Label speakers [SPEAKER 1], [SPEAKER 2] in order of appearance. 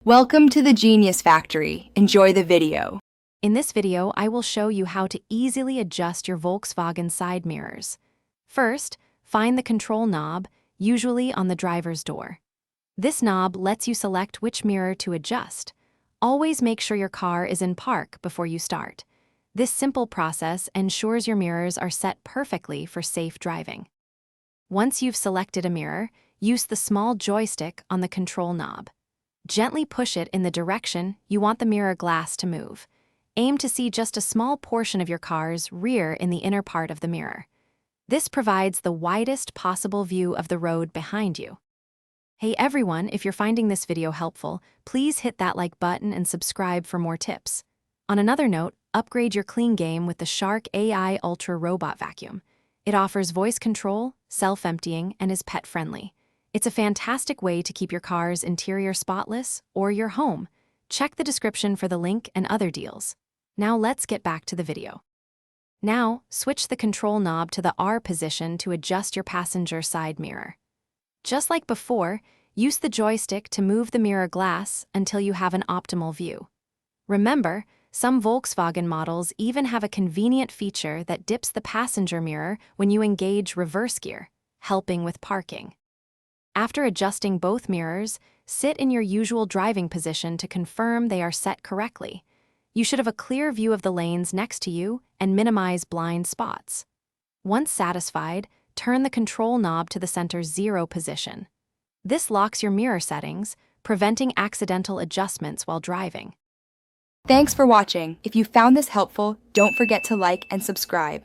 [SPEAKER 1] Welcome to the Genius Factory. Enjoy the video.
[SPEAKER 2] In this video, I will show you how to easily adjust your Volkswagen side mirrors. First, find the control knob, usually on the driver's door. This knob lets you select which mirror to adjust. Always make sure your car is in park before you start. This simple process ensures your mirrors are set perfectly for safe driving. Once you've selected a mirror, use the small joystick on the control knob. Gently push it in the direction you want the mirror glass to move. Aim to see just a small portion of your car's rear in the inner part of the mirror. This provides the widest possible view of the road behind you. Hey everyone, if you're finding this video helpful, please hit that like button and subscribe for more tips. On another note, upgrade your clean game with the Shark AI Ultra Robot Vacuum. It offers voice control, self-emptying, and is pet-friendly. It's a fantastic way to keep your car's interior spotless or your home. Check the description for the link and other deals. Now let's get back to the video. Now, switch the control knob to the R position to adjust your passenger side mirror. Just like before, use the joystick to move the mirror glass until you have an optimal view. Remember, some Volkswagen models even have a convenient feature that dips the passenger mirror when you engage reverse gear, helping with parking. After adjusting both mirrors, sit in your usual driving position to confirm they are set correctly. You should have a clear view of the lanes next to you and minimize blind spots. Once satisfied, turn the control knob to the center 0 position. This locks your mirror settings, preventing accidental adjustments while driving.
[SPEAKER 1] Thanks for watching. If you found this helpful, don't forget to like and subscribe.